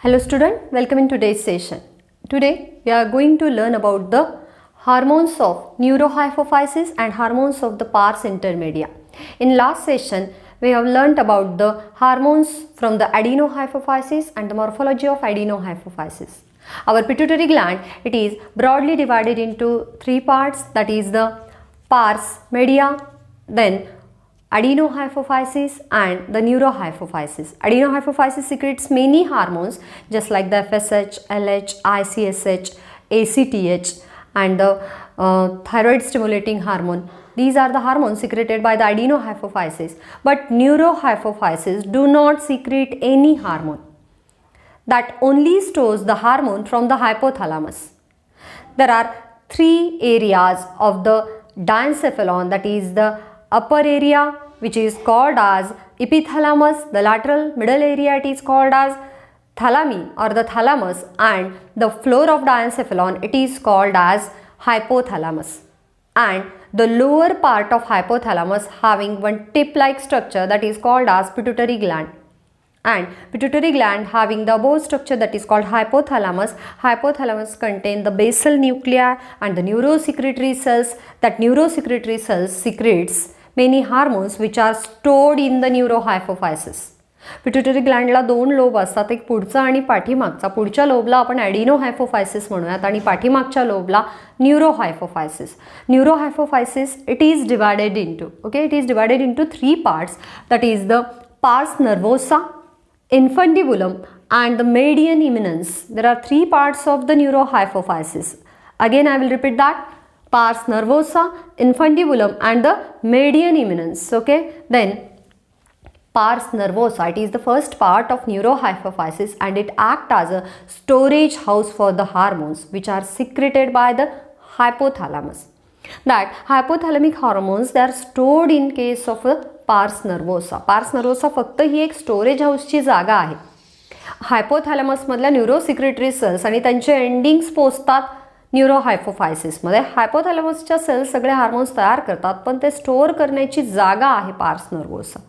Hello student, welcome in today's session. Today we are going to learn about the hormones of neurohypophysis and hormones of the pars intermedia. In last session we have learnt about the hormones from the adenohypophysis and the morphology of adenohypophysis. Our pituitary gland, it is broadly divided into three parts, that is the pars media, then adenohypophysis and the neurohypophysis. Adenohypophysis secretes many hormones just like the FSH, LH, ICSH, ACTH and the thyroid stimulating hormone. These are the hormones secreted by the adenohypophysis, but neurohypophysis do not secrete any hormone. That only stores the hormone from the hypothalamus. There are three areas of the diencephalon, that is the upper area which is called as epithalamus, the lateral middle area it is called as thalami or the thalamus, and the floor of diencephalon it is called as hypothalamus, and the lower part of hypothalamus having one tip-like structure that is called as pituitary gland, and pituitary gland having the above structure that is called hypothalamus. Hypothalamus contain the basal nuclei and the neurosecretory cells. That neurosecretory cells secretes many hormones which are stored in the neurohypophysis. Pituitary ग्लँडला दोन lobe असतात, एक पुढचा आणि पाठीमागचा. पुढच्या लोबला आपण ॲडिनोहायपोफायसिस म्हणूयात आणि पाठीमागच्या लोबला neurohypophysis. Neurohypophysis it is divided into it is divided into three parts, that is the pars nervosa, infundibulum and the median eminence. There are three parts of the neurohypophysis. Again I will repeat that: pars nervosa, infundibulum and the median eminence. Okay, then pars nervosa, it is the first part of neurohypophysis and it acts as a storage house for the hormones which are secreted by the hypothalamus. That hypothalamic hormones, they are stored in case of a pars nervosa. Pars nervosa फक्त ही एक storage हाऊसची जागा आहे. हायपोथॅलमसमधल्या neurosecretory cells आणि त्यांचे endings पोचतात न्यूरोहायपोफायसिसमध्ये. हायपोथॅलमसच्या cells सगळे hormones तयार करतात, पण ते स्टोअर करण्याची जागा आहे pars nervosa.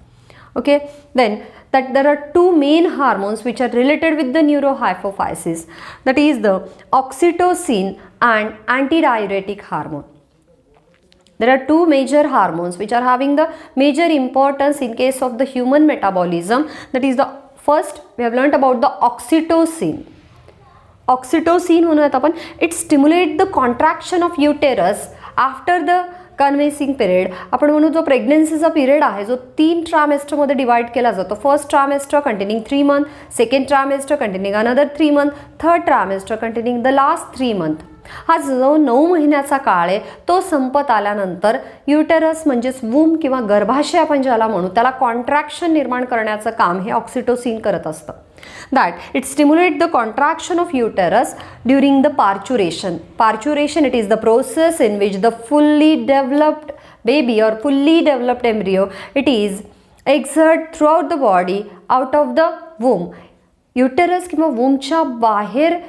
Okay, then that there are two main hormones which are related with the neurohypophysis, that is the oxytocin and antidiuretic hormone. There are two major hormones which are having the major importance in case of the human metabolism. That is the first we have learnt about the oxytocin. Oxytocin म्हणूयात आपण. It stimulates the contraction of uterus after the convalescing period. आपण म्हणू जो प्रेग्नन्सीचा period आहे जो 3 ट्रायमेस्टरमध्ये divide केला जातो. First trimester containing 3 month, second trimester containing another 3 month, third trimester containing the last 3 month. हा जो 9 महिन्याचा काळ आहे तो संपत आल्यानंतर युटेरस म्हणजेच वूम किंवा गर्भाशय आपण ज्याला म्हणू त्याला कॉन्ट्रॅक्शन निर्माण करण्याचं काम हे ऑक्सिटोसिन करत असतं. That it stimulates the contraction of uterus during the parturition. Parturition, it is the process in which the fully developed baby or fully developed embryo, it is exert throughout the body out of the womb. Uterus किंवा वूमच्या बाहेर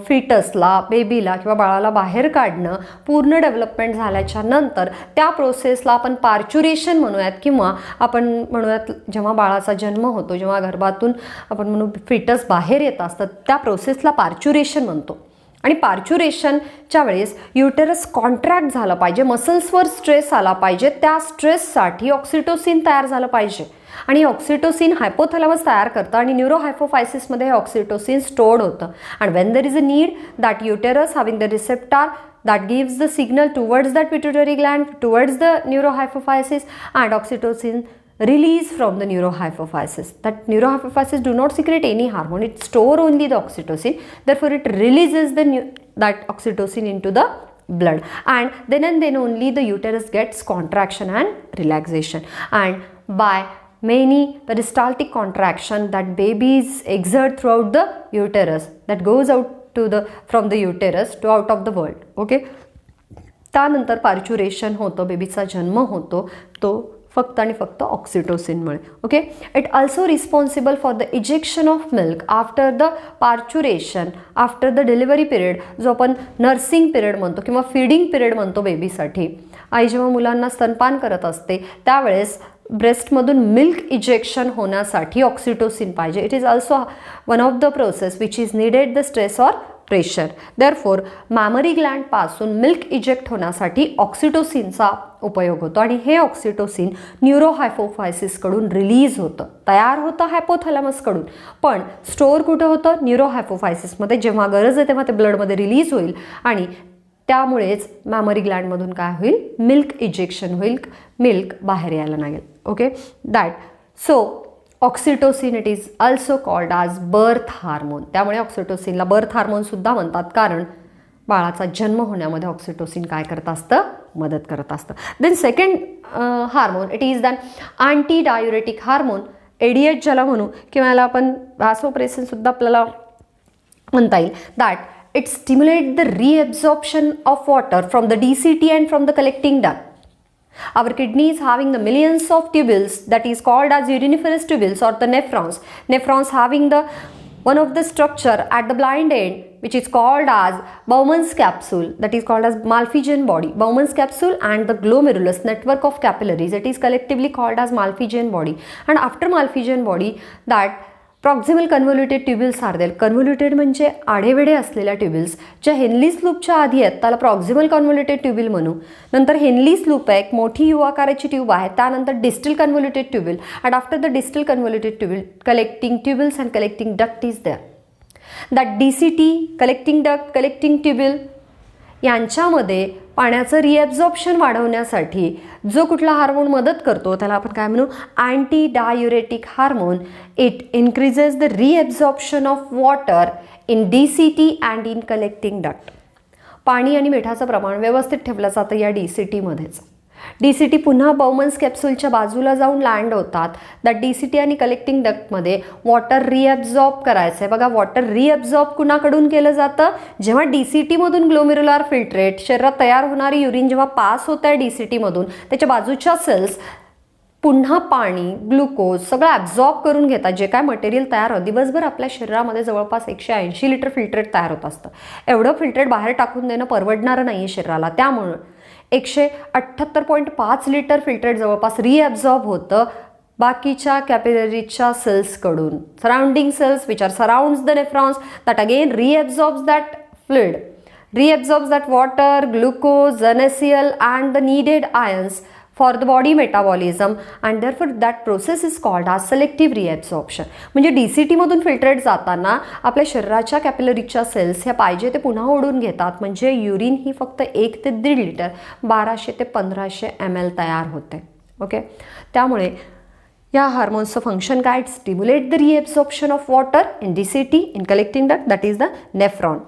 फिटसला, बेबीला किंवा बाळाला बाहेर काढणं पूर्ण development झाल्याच्या नंतर त्या प्रोसेसला आपण पार्च्युरेशन म्हणूयात, किंवा आपण म्हणूयात जेव्हा बाळाचा जन्म होतो, जेव्हा गर्भातून आपण म्हणू फिटस बाहेर येत असतात त्या प्रोसेसला पार्च्युरेशन म्हणतो. आणि पार्च्युरेशनच्या वेळेस युटेरस कॉन्ट्रॅक्ट झालं पाहिजे, मसल्सवर स्ट्रेस आला पाहिजे, त्या स्ट्रेससाठी ऑक्सिटोसिन तयार झालं पाहिजे आणि ऑक्सिटोसिन हायपोथॅलमस तयार करतं आणि न्यूरोहायपोफायसिसमध्ये हे ऑक्सिटोसिन स्टोर्ड होतं. And when there is a need that uterus having the receptor that gives the signal towards that pituitary gland, towards the neurohypophysis, and oxytocin release from the neurohypophysis. That neurohypophysis do not secrete any hormone, it store only the oxytocin, therefore it releases that oxytocin into the blood, and then only the uterus gets contraction and relaxation. And by many peristaltic contraction that babies exert throughout the uterus, that goes out from the uterus to out of the world. Okay, त्यानंतर पार्च्युरेशन होतं, बेबीचा जन्म होतो, तो फक्त आणि फक्त ऑक्सिटोसिनमुळे. Okay, it also responsible for the ejection of milk after the parturition after the delivery period, जो आपण नर्सिंग पिरियड म्हणतो किंवा फीडिंग पिरियड म्हणतो बेबीसाठी. आई जेव्हा मुलांना स्तनपान करत असते त्यावेळेस ब्रेस्टमधून मिल्क इजेक्शन होण्यासाठी ऑक्सिटोसिन पाहिजे. It is also one of the process which is needed the stress or pressure. Therefore mammary ग्लँडपासून मिल्क इजेक्ट होण्यासाठी ऑक्सिटोसिनचा उपयोग होतो आणि हे ऑक्सिटोसिन न्यूरोहायपोफायसिसकडून रिलीज होतं, तयार होतं हायपोथॅलॅमसकडून, पण स्टोअर कुठं होतं? न्यूरोहायपोफायसिसमध्ये. जेव्हा गरज आहे तेव्हा ते ब्लडमध्ये रिलीज होईल आणि त्यामुळेच मॅमरी ग्लँडमधून काय होईल? मिल्क इजेक्शन होईल, मिल्क बाहेर यायला लागेल. Okay, that. So oxytocin it is also called as birth hormone. त्यामुळे ऑक्सिटोसिनला बर्थ हार्मोनसुद्धा म्हणतात, कारण बाळाचा जन्म होण्यामध्ये ऑक्सिटोसिन काय करत असतं? मदत करत असतं. Then second hormone it is then anti diuretic hormone, ADH ज्याला म्हणू, किंवा याला आपण व्हॅसोप्रेसिनसुद्धा आपल्याला म्हणता येईल. That it stimulates the reabsorption of water from the DCT and from the collecting duct. Our kidneys having the millions of tubules that is called as uriniferous tubules or the nephrons. Nephrons having the one of the structure at the blind end which is called as Bowman's capsule, that is called as Malpighian body. Bowman's capsule and the glomerulus network of capillaries, it is collectively called as Malpighian body. And after Malpighian body, that proximal convoluted tubules are there. Convoluted म्हणजे आढेवेढे असलेल्या tubules ज्या हेनलीज लूपच्या आधी आहेत त्याला प्रॉक्झिमल कन्व्होल्युटेड ट्युब्युल म्हणू. नंतर हेनलीज लूप आहे, एक मोठी यू आकाराची ट्यूब आहे, त्यानंतर distal convoluted tubule, and after the distal convoluted tubule collecting tubules and collecting duct is there. That DCT, collecting duct, collecting tubule यांच्यामध्ये पाण्याचं रिॲब्झॉर्प्शन वाढवण्यासाठी जो कुठला हार्मोन मदत करतो त्याला आपण काय म्हणू? Anti diuretic hormone. It increases the reabsorption of water in DCT and in collecting duct. पाणी आणि मिठाचं प्रमाण व्यवस्थित ठेवलं जातं या DCTमध्येच. DCT पुन्हा बाउमन्स कॅप्सूलच्या बाजूला जाऊन लँड होतात. दॅट DCT आणि कलेक्टिंग डक्टमध्ये वॉटर रिॲब्झॉर्ब करायचं आहे. बघा, वॉटर रिॲब्झॉर्ब कुणाकडून केलं जातं? जेव्हा DCTमधून ग्लोमेरुलर फिल्ट्रेट, शरीरात तयार होणारी युरिन जेव्हा पास होत आहे DCTमधून, त्याच्या बाजूच्या सेल्स पुन्हा पाणी, ग्लुकोज सगळं ॲब्झॉर्ब करून घेतात. जे काय मटेरियल तयार होतं, दिवसभर आपल्या शरीरामध्ये जवळपास 180 लिटर फिल्ट्रेट तयार होत असतं. एवढं फिल्ट्रेट बाहेर टाकून देणं परवडणारं नाही आहे शरीराला. त्यामुळं 178.5 लिटर फिल्ट्रेट जवळपास रिॲब्झॉर्ब होतं बाकीच्या कॅपिलरीच्या सेल्सकडून. Surrounding cells which are surrounds the nephrons, that again reabsorbs that fluid, reabsorbs that water, glucose, NaCl and the needed ions for the body metabolism, and therefore that process is called as selective reabsorption. म्हणजे DCT मधून filtrate जाताना आपल्या शरीराच्या कॅपिलरीच्या cells ह्या पाहिजे ते पुन्हा ओढून घेतात. म्हणजे युरिन ही फक्त 1 ते 1.5 लिटर 1200 ते 1500 ml तयार होते. ओके, त्यामुळे या हार्मोन्सचं फंक्शन काय? Stimulate the reabsorption of water in DCT, in collecting duct, that is the nephron.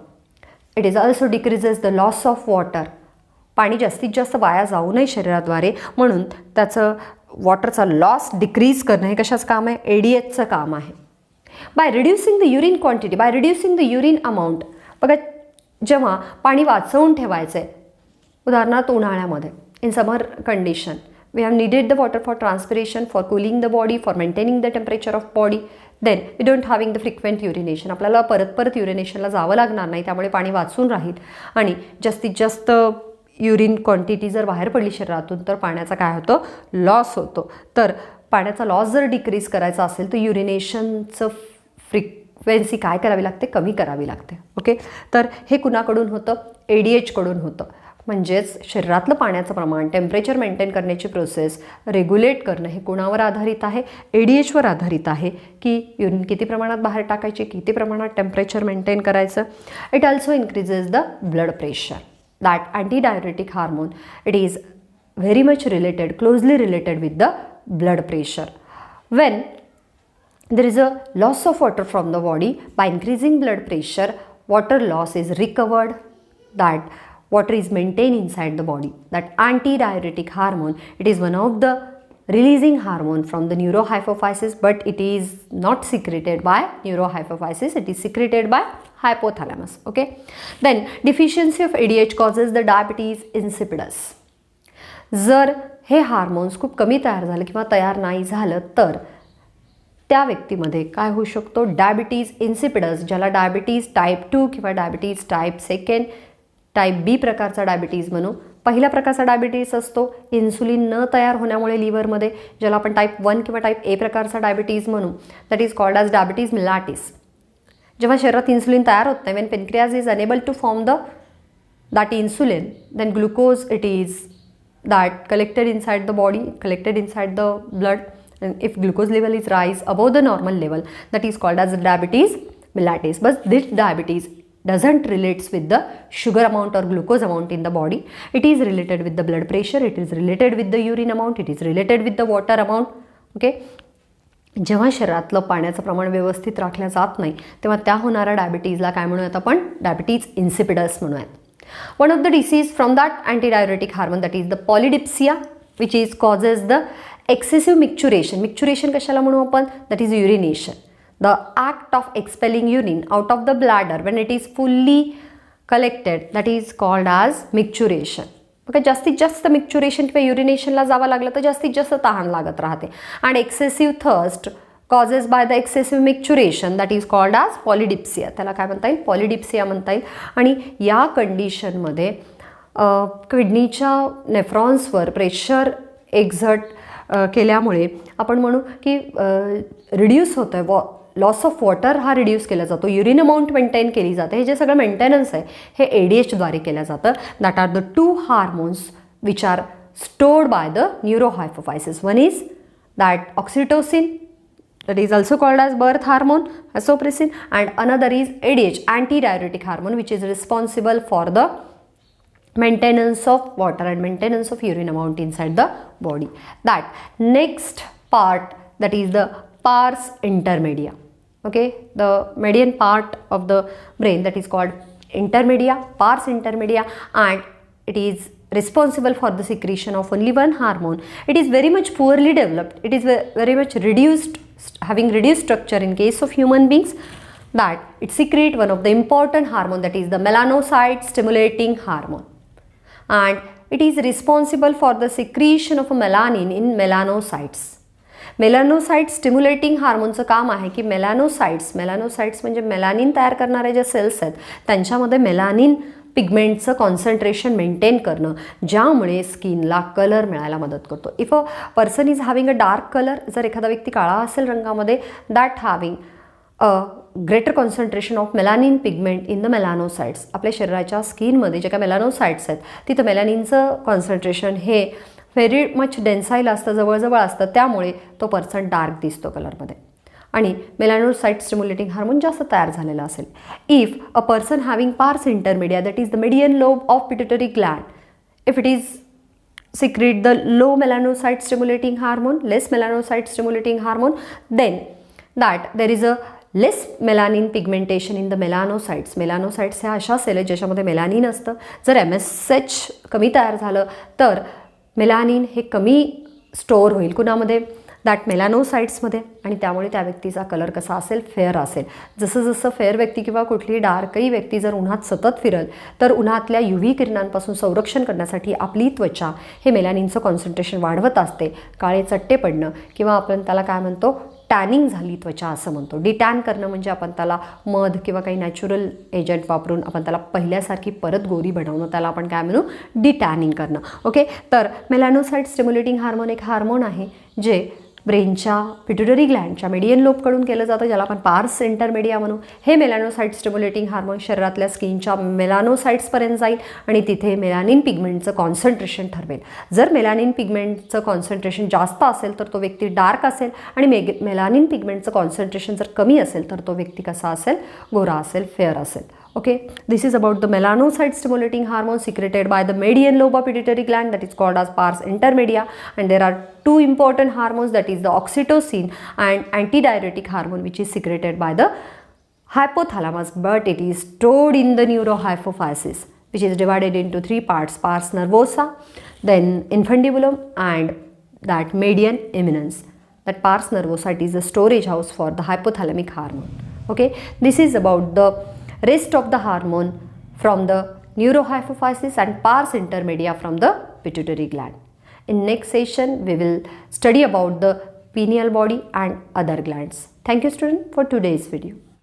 It is also decreases the loss of water. पाणी जास्तीत जास्त वाया जाऊ नये शरीराद्वारे, म्हणून त्याचं वॉटरचा लॉस डिक्रीज करणं हे कशाचं काम आहे? ADHचं काम आहे. By reducing the urine quantity, by reducing the urine amount. बघा, जेव्हा पाणी वाचवून ठेवायचं आहे, उदाहरणार्थ उन्हाळ्यामध्ये, in summer condition, we have needed the water for transpiration, for cooling the body, for maintaining the temperature of body, then we don't having the frequent urination. आपल्याला परत युरिनेशनला जावं लागणार नाही, त्यामुळे पाणी वाचून राहील. आणि जास्तीत जास्त युरिन क्वांटिटी जर बाहेर पडली शरीरातून तर पाण्याचा काय होतं? लॉस होतो. तर पाण्याचा लॉस जर डिक्रीज करायचा असेल तर युरिनेशनचं फ्रिक्वेन्सी काय करावी लागते? कमी करावी लागते. ओके, तर हे कुणाकडून होतं? ADHकडून होतं. म्हणजेच शरीरातलं पाण्याचं प्रमाण, टेम्परेचर मेंटेन करण्याची प्रोसेस रेग्युलेट करणं हे कोणावर आधारित आहे? ADHवर आधारित आहे की युरिन किती प्रमाणात बाहेर टाकायचे, किती प्रमाणात टेम्परेचर मेंटेन करायचं. It also increases the blood pressure. That antidiuretic hormone, it is very much related, closely related with the blood pressure. When there is a loss of water from the body, by increasing blood pressure, water loss is recovered, that water is maintained inside the body. That antidiuretic hormone, it is one of the releasing hormone from the neurohypophysis, but it is not secreted by neurohypophysis, it is secreted by hypothalamus. Okay, then deficiency of ADH causes the diabetes insipidus. जर हे hormones खूप कमी तयार झाले किंवा तयार नाही झालं तर त्या व्यक्तीमध्ये काय होऊ शकतो? डायबिटीज इन्सिपिडस, ज्याला डायबिटीज टाईप 2 किंवा डायबिटीज टाईप 2, टाईप B प्रकारचा डायबिटीज म्हणू, पहिल्या प्रकारचा डायबिटीज असतो इन्सुलिन न तयार होण्यामुळे लिव्हरमध्ये, ज्याला आपण टाईप 1 किंवा टाईप ए प्रकारचा डायबिटीज म्हणू, that is called as diabetes mellitus. जेव्हा शरीरात इन्सुलिन तयार होत नाही, when pancreas is unable to form that insulin, then glucose it is that collected inside the body, collected inside the blood, and if glucose level is rise above the normal level, that is called as diabetes mellitus. But this diabetes doesn't relates with the sugar amount or glucose amount in the body. It is related with the blood pressure, it is related with the urine amount, it is related with the water amount. Okay, जेव्हा शरीरातलं पाण्याचं प्रमाण व्यवस्थित राखलं जात नाही तेव्हा त्या होणाऱ्या डायबिटीजला काय म्हणूयात आपण, डायबिटीज इन्सिपिडस म्हणूयात. One of the disease from that antidiuretic hormone, that is the polydipsia, which is causes the excessive micturition. Micturition कशाला म्हणू आपण, that is urination. The act of expelling urine out of the bladder when it is fully collected, that is called as micturition. Okay, जास्तीत जास्त micturition किंवा युरिनेशनला जावं लागलं तर जास्तीत जास्त तहान लागत राहते. And excessive thirst causes by the excessive micturition, that is called as polydipsia. त्याला काय म्हणता येईल, पॉलिडिप्सिया म्हणता येईल. आणि या कंडिशनमध्ये किडनीच्या नेफ्रॉन्सवर प्रेशर एक्झर्ट केल्यामुळे आपण म्हणू की रिड्यूस होतं आहे, लॉस ऑफ वॉटर हा रिड्यूस केला जातो, युरिन अमाऊंट मेंटेन केली जाते. हे जे सगळं मेंटेनन्स आहे हे ADHद्वारे केलं जातं. That are the 2 hormones which are stored by the neurohypophysis. One is that oxytocin, that is also called as birth hormone, vasopressin, and another is ADH, antidiuretic hormone, which is responsible for the maintenance of water and maintenance of urine amount inside the body. That next part, that is the pars intermedia. Okay, the median part of the brain, that is called intermedia, pars intermedia, and it is responsible for the secretion of only one hormone. It is very much poorly developed, it is very much reduced, having reduced structure in case of human beings, that it secrete one of the important hormone, that is the melanocyte stimulating hormone, and it is responsible for the secretion of a melanin in melanocytes. Melanocyte stimulating हार्मोनचं काम आहे की melanocytes म्हणजे melanin तयार करणारे जे cells आहेत त्यांच्यामध्ये मेलानिन पिगमेंटचं कॉन्सन्ट्रेशन मेंटेन करणं, ज्यामुळे स्किनला कलर मिळायला मदत करतो. If a person is having a dark colour, जर एखादा व्यक्ती काळा असेल रंगामध्ये, that having a greater concentration of melanin pigment in the melanocytes. आपल्या शरीराच्या स्किनमध्ये जे काही मेलानोसाइट्स आहेत तिथं मेलानिनचं कॉन्सन्ट्रेशन हे व्हेरी मच डेन्साईल असतं, जवळजवळ असतं, त्यामुळे तो पर्सन डार्क दिसतो कलरमध्ये. आणि मेलानोसाइट स्टिम्युलेटिंग हार्मोन जास्त तयार झालेला असेल. If a person having pars intermedia, that is the median lobe of pituitary gland, if it is secrete the low melanocyte stimulating hormone, less melanocyte stimulating hormone, then that there is a less melanin pigmentation in the melanocytes. melanocytes ह्या अशा sale आहेत ज्याच्यामध्ये melanin असतं. जर MSH कमी तयार झालं तर मेलानिन हे कमी स्टोअर होईल कुणामध्ये, दॅट मेलानोसाइट्समध्ये, आणि त्यामुळे त्या व्यक्तीचा कलर कसा असेल, फेअर असेल. जसं जसं फेअर व्यक्ती किंवा कुठली डार्कही व्यक्ती जर उन्हात सतत फिरल तर उन्हातल्या UV किरणांपासून संरक्षण करण्यासाठी आपली त्वचा हे मेलानिनचं कॉन्सन्ट्रेशन वाढवत असते. काळे चट्टे पडणं किंवा आपण त्याला काय म्हणतो, टॅनिंग झाली त्वचा असं म्हणतो. डिटॅन करणं म्हणजे आपण त्याला मध किंवा काही नॅचरल एजंट वापरून आपण त्याला पहिल्यासारखी परत गोरी बनवणं, त्याला आपण काय म्हणू, डिटॅनिंग करणं. ओके, तर मेलानोसाइट स्टिम्युलेटिंग हार्मोन एक हार्मोन आहे जे ब्रेनच्या पिट्युटरी ग्लँडच्या मेडियन लोबकडून केलं जातं, ज्याला आपण पार्स इंटरमेडिया म्हणू. हे मेलानोसाइट स्टिम्युलेटिंग हार्मोन शरीरातल्या स्किनच्या मेलानोसाइट्सपर्यंत जाईल आणि तिथे मेलानिन पिगमेंटचं कॉन्सन्ट्रेशन ठरवेल. जर मेलानिन पिगमेंटचं कॉन्सन्ट्रेशन जास्त असेल तर तो व्यक्ती डार्क असेल, आणि मेलानिन पिगमेंटचं कॉन्सन्ट्रेशन जर कमी असेल तर तो व्यक्ती कसा असेल, गोरा असेल, फेअर असेल. Okay, this is about the melanocyte stimulating hormone secreted by the median lobe of pituitary gland, that is called as pars intermedia. And there are two important hormones, that is the oxytocin and antidiuretic hormone, which is secreted by the hypothalamus, but it is stored in the neurohypophysis, which is divided into 3 parts: pars nervosa, then infundibulum, and that median eminence. That pars nervosa, it is the storage house for the hypothalamic hormone. Okay, this is about the rest of the hormone from the neurohypophysis and pars intermedia from the pituitary gland. In next session we will study about the pineal body and other glands. Thank you student for today's video.